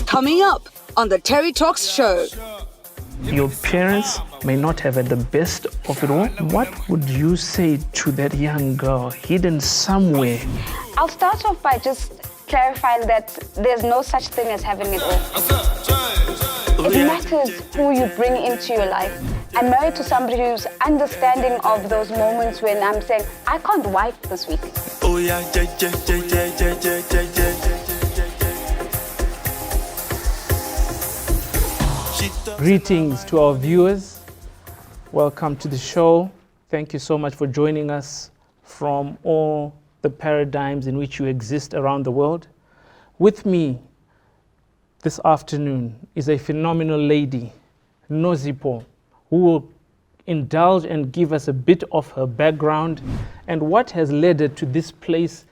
Coming up on the TerryTalks show. Your parents may not have had the best of it all. What would you say to that young girl hidden somewhere? I'll start off by just clarifying that there's no such thing as having it all. It matters who you bring into your life. I'm married to somebody who's understanding of those moments when I'm saying, I can't wife this week. Oh yeah, Greetings to our viewers. Welcome to the show. Thank you so much for joining us from all the paradigms in which you exist around the world. With me this afternoon is a phenomenal lady, Nozipo, who will indulge and give us a bit of her background and what has led her to this place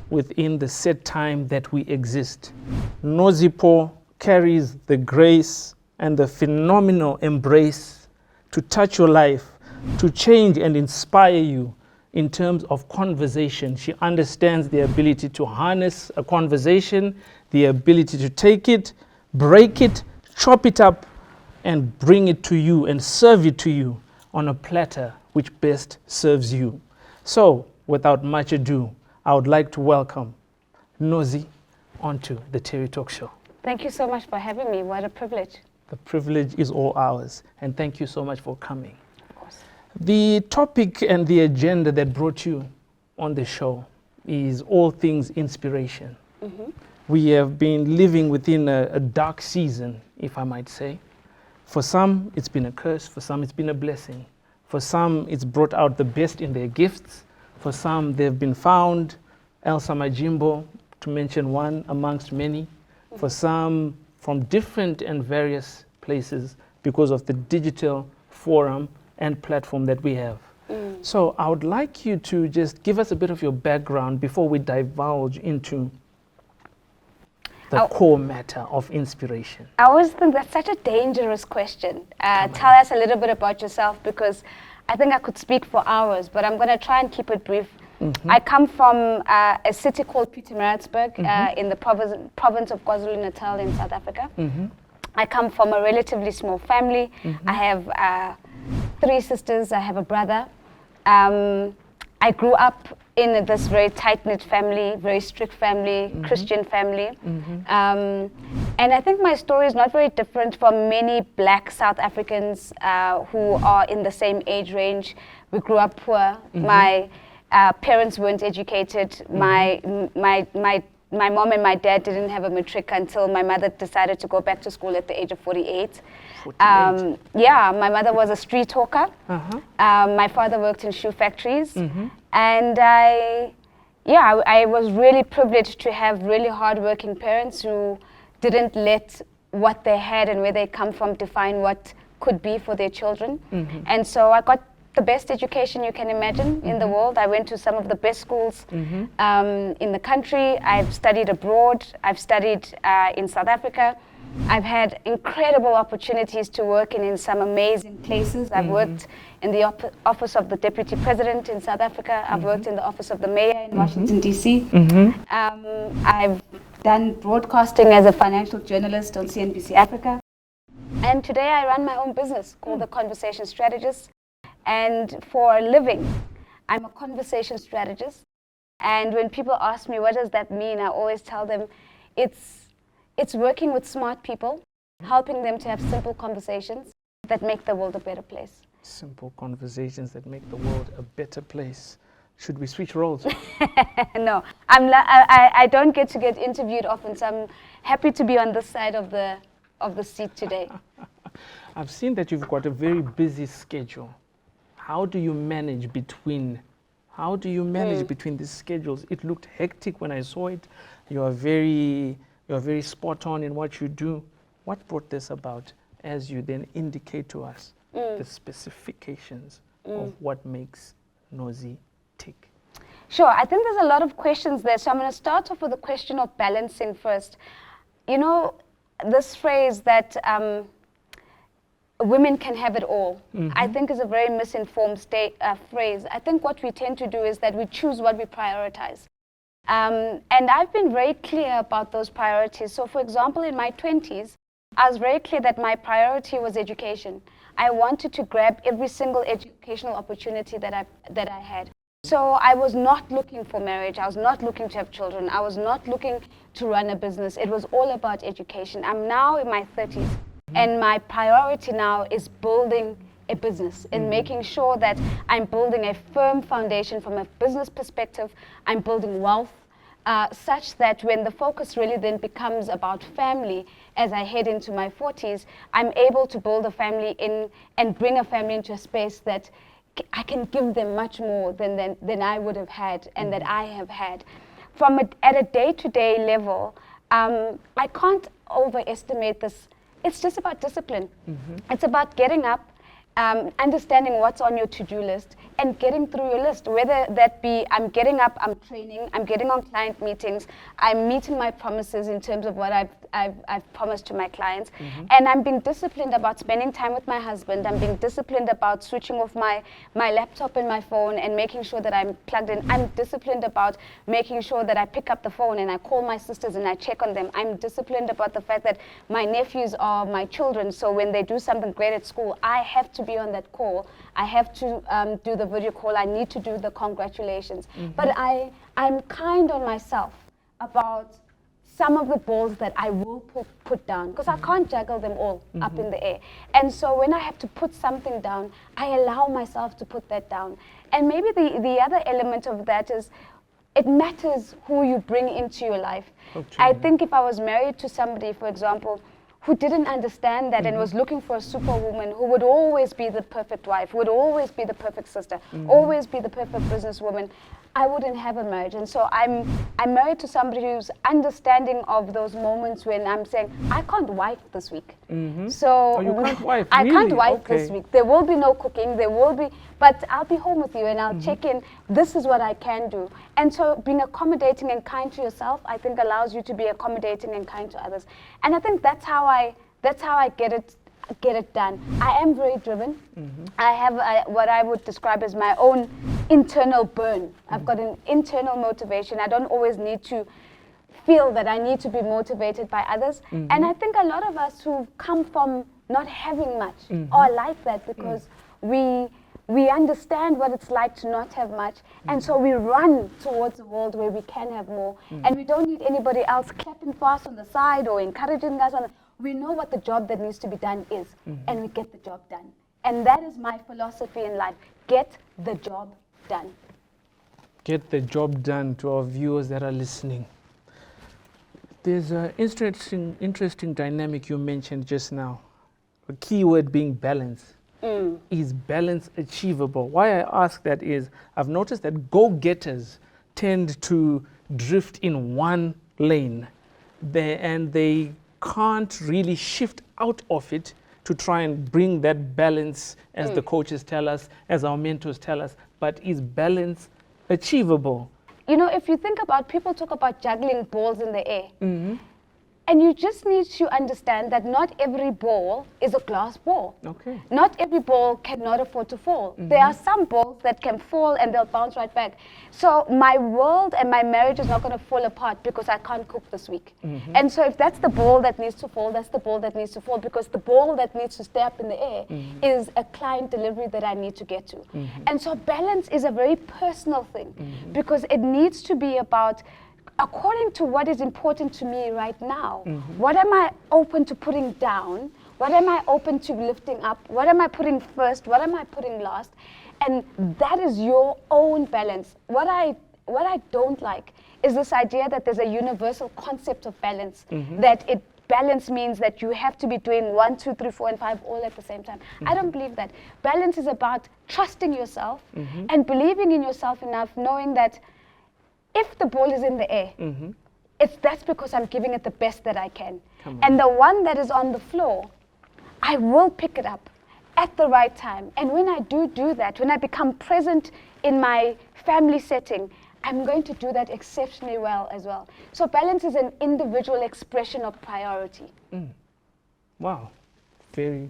within the set time that we exist. Nozipo carries the grace and the phenomenal embrace to touch your life, to change and inspire you in terms of conversation. She understands the ability to harness a conversation, the ability to take it, break it, chop it up, and bring it to you and serve it to you on a platter which best serves you. So, without much ado, I would like to welcome Nozi onto the TerryTalks show. Thank you so much for having me. What a privilege. The privilege is all ours, and thank you so much for coming. Of course. The topic and the agenda that brought you on the show is all things inspiration. Mm-hmm. We have been living within a dark season, if I might say. For some, it's been a curse. For some, it's been a blessing. For some, it's brought out the best in their gifts. For some, they've been found, Elsa Majimbo, to mention one amongst many. For some, from different and various places because of the digital forum and platform that we have. So I would like you to just give us a bit of your background before we divulge into the core matter of inspiration. I always think that's such a dangerous question. Tell us a little bit about yourself, because I think I could speak for hours, but I'm going to try and keep it brief. Mm-hmm. I come from a city called Pietermaritzburg, in the province of KwaZulu-Natal in South Africa. Mm-hmm. I come from a relatively small family. Mm-hmm. I have 3 sisters. I have a brother. I grew up in this very tight-knit family, very strict family, Christian family. And I think my story is not very different from many black South Africans who are in the same age range. We grew up poor. My parents weren't educated. My mom and my dad didn't have a matric until my mother decided to go back to school at the age of 48. Yeah, my mother was a street hawker. My father worked in shoe factories. And I was really privileged to have really hardworking parents who didn't let what they had and where they come from define what could be for their children. And so I got the best education you can imagine in the world. I went to some of the best schools in the country. I've studied abroad. I've studied in South Africa. I've had incredible opportunities to work in some amazing places. I've worked in the office of the Deputy President in South Africa. I've worked in the office of the Mayor in Washington, D.C. I've done broadcasting as a financial journalist on CNBC Africa. And today I run my own business called The Conversation Strategist. And for a living, I'm a conversation strategist. And when people ask me, what does that mean? I always tell them it's working with smart people, helping them to have simple conversations that make the world a better place. Simple conversations that make the world a better place. Should we switch roles? No, I don't get to get interviewed often, so I'm happy to be on this side of the seat today. I've seen that you've got a very busy schedule. How do you manage between these schedules? It looked hectic when I saw it. You are very spot on in what you do. What brought this about as you then indicate to us the specifications of what makes Nozi tick? Sure, I think there's a lot of questions there. So I'm going to start off with the question of balancing first. You know, this phrase that women can have it all, I think is a very misinformed phrase. I think what we tend to do is that we choose what we prioritize. And I've been very clear about those priorities. So for example, in my 20s, I was very clear that my priority was education. I wanted to grab every single educational opportunity that I had. So I was not looking for marriage. I was not looking to have children. I was not looking to run a business. It was all about education. I'm now in my 30s, and my priority now is building a business and making sure that I'm building a firm foundation from a business perspective. I'm building wealth such that when the focus really then becomes about family, as I head into my 40s, I'm able to build a family in and bring a family into a space that I can give them much more than I would have had and that I have had. At a day-to-day level, I can't overestimate this. It's just about discipline. It's about getting up, understanding what's on your to-do list and getting through your list, whether that be I'm getting up, I'm training, I'm getting on client meetings, I'm meeting my promises in terms of what I've promised to my clients, and I'm being disciplined about spending time with my husband. I'm being disciplined about switching off my laptop and my phone and making sure that I'm plugged in. I'm disciplined about making sure that I pick up the phone and I call my sisters and I check on them. I'm disciplined about the fact that my nephews are my children, so when they do something great at school, I have to be on that call. I have to do the video call. I need to do the congratulations. But I'm kind on myself about some of the balls that I will put down, because I can't juggle them all up in the air. And so when I have to put something down, I allow myself to put that down. And maybe the other element of that is it matters who you bring into your life. Okay. I think if I was married to somebody, for example, who didn't understand that and was looking for a superwoman who would always be the perfect wife, would always be the perfect sister, always be the perfect businesswoman, I wouldn't have a marriage. And so I'm married to somebody who's understanding of those moments when I'm saying, I can't wife this week. So you can't wife, I can't really? wife this week. There will be no cooking, but I'll be home with you and I'll check in. This is what I can do. And so being accommodating and kind to yourself, I think allows you to be accommodating and kind to others. And I think that's how I get it done. I am very driven. I have what I would describe as my own internal burn. I've got an internal motivation. I don't always need to feel that I need to be motivated by others. And I think a lot of us who come from not having much are like that, because we understand what it's like to not have much, and so we run towards a world where we can have more, and we don't need anybody else clapping for us on the side or encouraging us. We know what the job that needs to be done is, and we get the job done. And that is my philosophy in life. Get the job done. Get the job done. To our viewers that are listening, there's an interesting dynamic you mentioned just now. The key word being balance. Is balance achievable? Why I ask that is I've noticed that go-getters tend to drift in one lane and they can't really shift out of it to try and bring that balance, as the coaches tell us, as our mentors tell us. But is balance achievable? You know, if you think about, people talk about juggling balls in the air. And you just need to understand that not every ball is a glass ball. Okay. Not every ball cannot afford to fall. There are some balls that can fall and they'll bounce right back. So my world and my marriage is not going to fall apart because I can't cook this week. And so if that's the ball that needs to fall, that's the ball that needs to fall, because the ball that needs to stay up in the air is a client delivery that I need to get to. And so balance is a very personal thing, because it needs to be about, according to what is important to me right now. What am I open to putting down? What am I open to lifting up? What am I putting first? What am I putting last? And that is your own balance. What I don't like is this idea that there's a universal concept of balance, that balance means that you have to be doing 1, 2, 3, 4, and 5 all at the same time. I don't believe that. Balance is about trusting yourself and believing in yourself enough, knowing that if the ball is in the air, that's because I'm giving it the best that I can. And the one that is on the floor, I will pick it up at the right time. And when I do that, when I become present in my family setting, I'm going to do that exceptionally well as well. So balance is an individual expression of priority. Wow, very,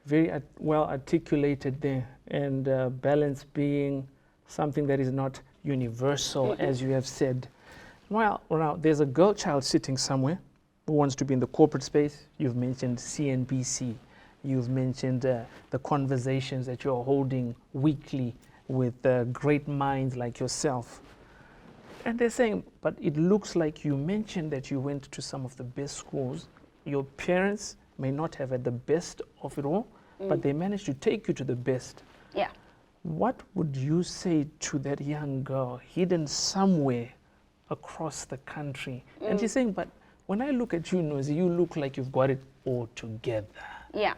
very well articulated there. And balance being something that is not universal, as you have said. Well, now there's a girl child sitting somewhere who wants to be in the corporate space. You've mentioned CNBC. You've mentioned the conversations that you're holding weekly with great minds like yourself. And they're saying, but it looks like you mentioned that you went to some of the best schools. Your parents may not have had the best of it all, but they managed to take you to the best. Yeah. What would you say to that young girl hidden somewhere across the country? And she's saying, but when I look at you, Nozi, you look like you've got it all together. Yeah.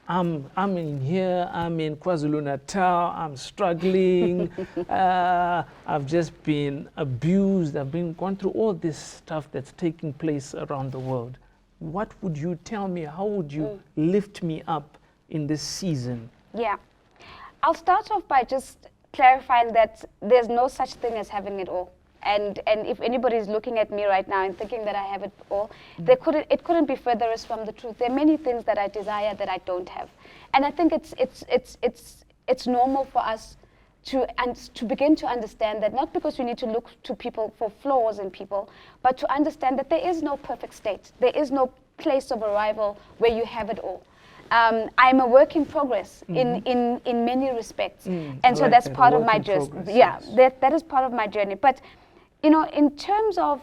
I'm in here, I'm in KwaZulu-Natal, I'm struggling, I've just been abused, I've been gone through all this stuff that's taking place around the world. What would you tell me? How would you lift me up in this season? Yeah. I'll start off by just clarifying that there's no such thing as having it all. And if anybody's looking at me right now and thinking that I have it all, it couldn't be furthest from the truth. There are many things that I desire that I don't have, and I think it's normal for us to begin to understand that, not because we need to look to people for flaws in people, but to understand that there is no perfect state. There is no place of arrival where you have it all. I'm a work in progress in many respects, and so that's part of my journey. Yeah, that is part of my journey. But you know, in terms of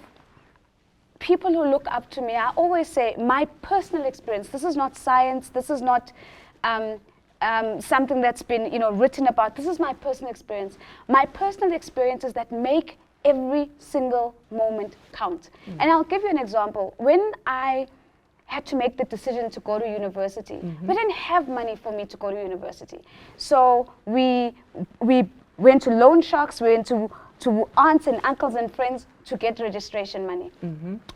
people who look up to me, I always say my personal experience. This is not science. This is not something that's been written about. This is my personal experience. My personal experiences that make every single moment count. And I'll give you an example. When I had to make the decision to go to university, we didn't have money for me to go to university. So we went to loan sharks, we went to aunts and uncles and friends to get registration money.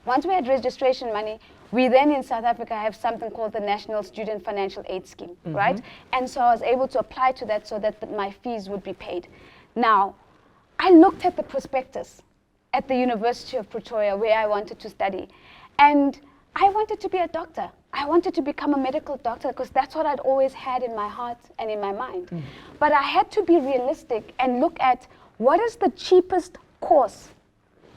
Once we had registration money, we then in South Africa have something called the National Student Financial Aid Scheme, right? And so I was able to apply to that so that my fees would be paid. Now, I looked at the prospectus at the University of Pretoria where I wanted to study, and I wanted to be a doctor. I wanted to become a medical doctor because that's what I'd always had in my heart and in my mind. But I had to be realistic and look at what is the cheapest course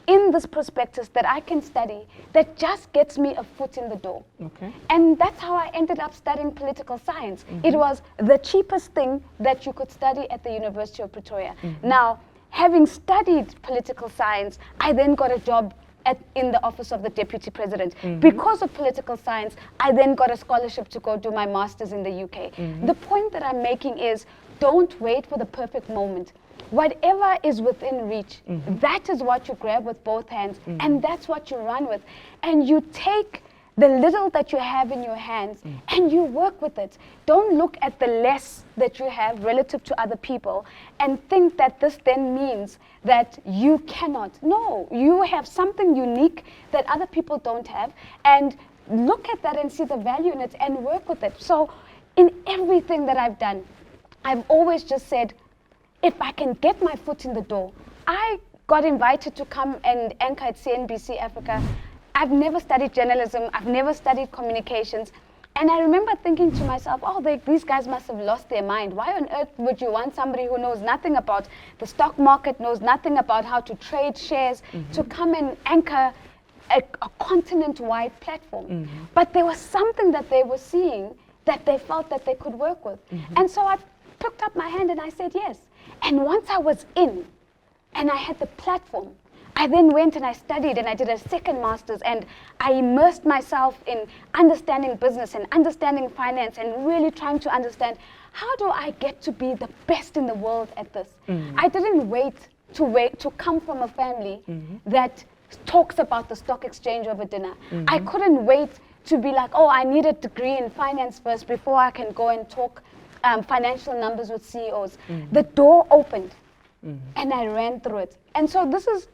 in this prospectus that I can study that just gets me a foot in the door. Okay. And that's how I ended up studying political science. It was the cheapest thing that you could study at the University of Pretoria. Now, having studied political science, I then got a job in the office of the Deputy President. Because of political science, I then got a scholarship to go do my master's in the UK. The point that I'm making is, don't wait for the perfect moment. Whatever is within reach, that is what you grab with both hands, and that's what you run with. And you take the little that you have in your hands and you work with it. Don't look at the less that you have relative to other people and think that this then means that you cannot. No, you have something unique that other people don't have, and look at that and see the value in it and work with it. So in everything that I've done, I've always just said, if I can get my foot in the door. I got invited to come and anchor at CNBC Africa. I've never studied journalism. I've never studied communications. And I remember thinking to myself, these guys must have lost their mind. Why on earth would you want somebody who knows nothing about the stock market, knows nothing about how to trade shares, to come and anchor a continent-wide platform? But there was something that they were seeing that they felt that they could work with. And so I picked up my hand and I said yes. And once I was in and I had the platform, I then went and I studied and I did a second master's, and I immersed myself in understanding business and understanding finance and really trying to understand, how do I get to be the best in the world at this? I didn't wait to come from a family that talks about the stock exchange over dinner. I couldn't wait to be like, I need a degree in finance first before I can go and talk financial numbers with CEOs. The door opened and I ran through it. And so this is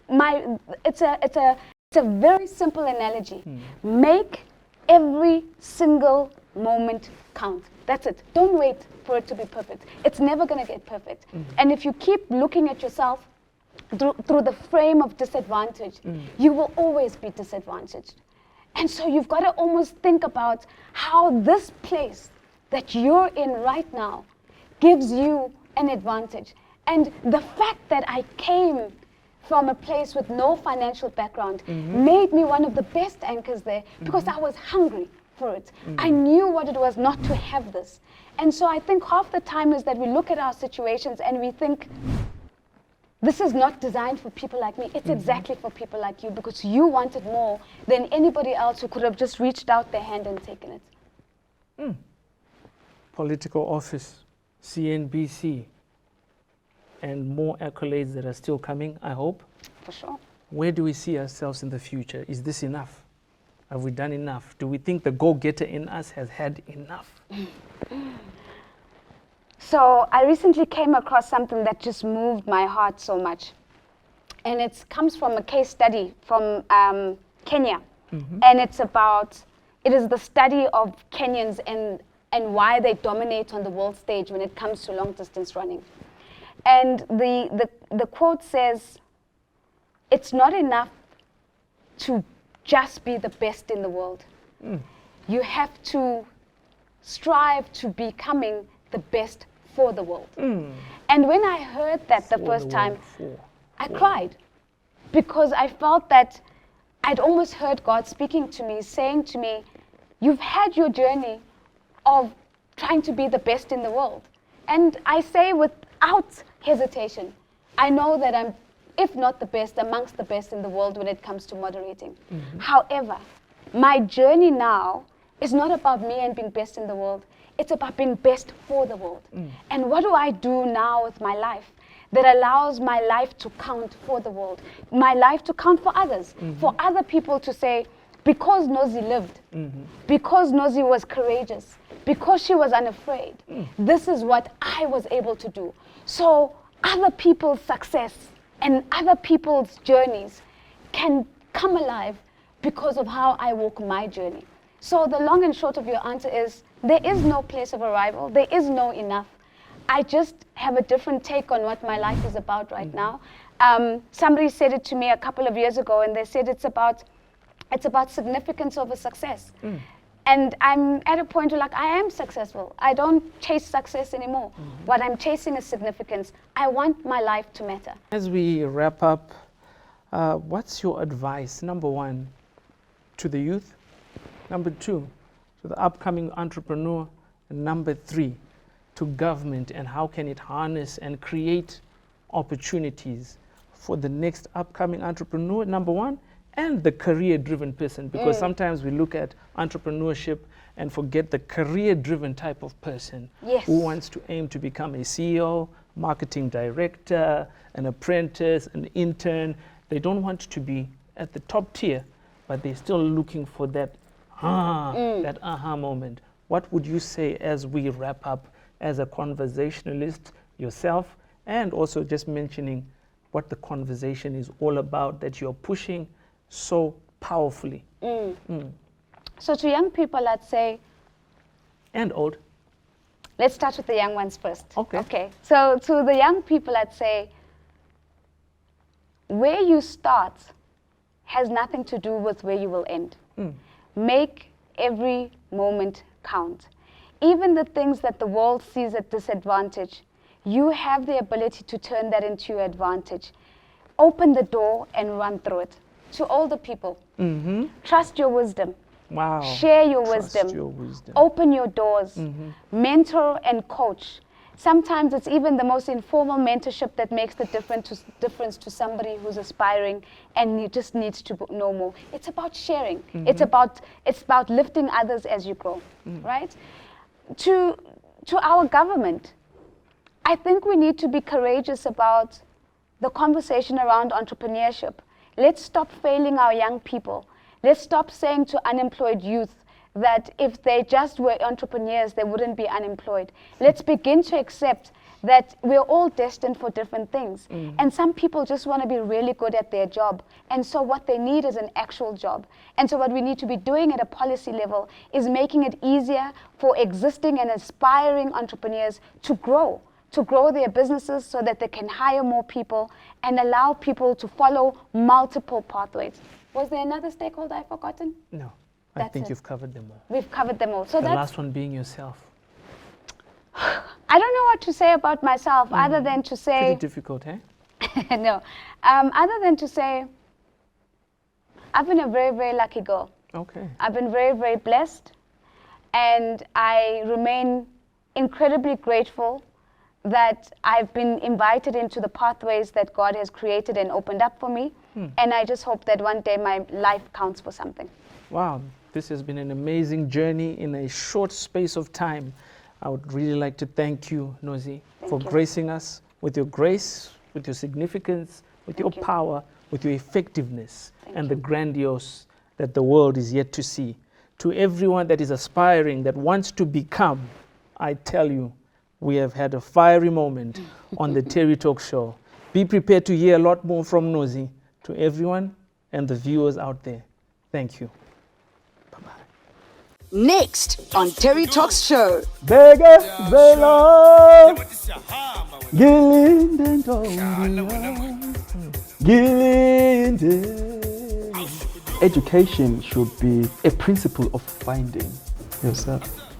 it's a very simple analogy. Make every single moment count. That's it. Don't wait for it to be perfect. It's never going to get perfect. And if you keep looking at yourself through the frame of disadvantage, you will always be disadvantaged. And so you've got to almost think about how this place that you're in right now gives you an advantage. And the fact that I came from a place with no financial background made me one of the best anchors there because I was hungry for it. I knew what it was not to have this. And so I think half the time is that we look at our situations and we think, this is not designed for people like me. It's exactly for people like you because you wanted more than anybody else who could have just reached out their hand and taken it. Political office, CNBC, and more accolades that are still coming, I hope. For sure. Where do we see ourselves in the future? Is this enough? Have we done enough? Do we think the go-getter in us has had enough? So I recently came across something that just moved my heart so much. And it comes from a case study from Kenya. And it is the study of Kenyans and why they dominate on the world stage when it comes to long distance running. And the quote says, it's not enough to just be the best in the world. You have to strive to becoming the best for the world. And when I heard that the first time, I cried because I felt that I'd almost heard God speaking to me, saying to me, you've had your journey of trying to be the best in the world. And I say without hesitation, I know that I'm, if not the best, amongst the best in the world when it comes to moderating. However, my journey now is not about me and being best in the world. It's about being best for the world. And what do I do now with my life that allows my life to count for the world, my life to count for others, for other people to say, because Nozi lived, because Nozi was courageous, because she was unafraid, this is what I was able to do. So other people's success and other people's journeys can come alive because of how I walk my journey. So the long and short of your answer is, there is no place of arrival, there is no enough. I just have a different take on what my life is about right now. Somebody said it to me a couple of years ago, and they said it's about significance over success. And I'm at a point where I am successful. I don't chase success anymore. What I'm chasing is significance. I want my life to matter. As we wrap up, what's your advice, number one, to the youth, number two, to the upcoming entrepreneur, and number three, to government, and how can it harness and create opportunities for the next upcoming entrepreneur, number one, and the career-driven person, because sometimes we look at entrepreneurship and forget the career-driven type of person who wants to aim to become a CEO, marketing director, an apprentice, an intern. They don't want to be at the top tier, but they're still looking for that that aha moment. What would you say as we wrap up as a conversationalist yourself, and also just mentioning what the conversation is all about that you're pushing so powerfully? So to young people, I'd say... And old. Let's start with the young ones first. Okay. So to the young people, I'd say, where you start has nothing to do with where you will end. Make every moment count. Even the things that the world sees at disadvantage, you have the ability to turn that into your advantage. Open the door and run through it. To older people, trust your wisdom. Wow. Share your Trust wisdom. your wisdom. Open your doors. Mentor and coach. Sometimes it's even the most informal mentorship that makes the difference to somebody who's aspiring and just needs to know more. It's about sharing. It's about lifting others as you grow, right? To our government, I think we need to be courageous about the conversation around entrepreneurship. Let's stop failing our young people. Let's stop saying to unemployed youth that if they just were entrepreneurs, they wouldn't be unemployed. Let's begin to accept that we're all destined for different things. And some people just want to be really good at their job. And so what they need is an actual job. And so what we need to be doing at a policy level is making it easier for existing and aspiring entrepreneurs to grow their businesses so that they can hire more people and allow people to follow multiple pathways. Was there another stakeholder I've forgotten? No, I think you've covered them all. We've covered them all. So the last one being yourself. I don't know what to say about myself other than to say... Pretty difficult, eh? No, Other than to say, I've been a very, very lucky girl. Okay. I've been very, very blessed, and I remain incredibly grateful that I've been invited into the pathways that God has created and opened up for me. And I just hope that one day my life counts for something. Wow, this has been an amazing journey in a short space of time. I would really like to thank you, Nozi, for gracing us with your grace, with your significance, with your power, with your effectiveness, and the grandiose that the world is yet to see. To everyone that is aspiring, that wants to become, I tell you, we have had a fiery moment on the TerryTalks show. Be prepared to hear a lot more from Nozi. To everyone and the viewers out there, thank you. Bye-bye. Next on TerryTalks show. Bege Bela Gilinde. Education should be a principle of finding yourself.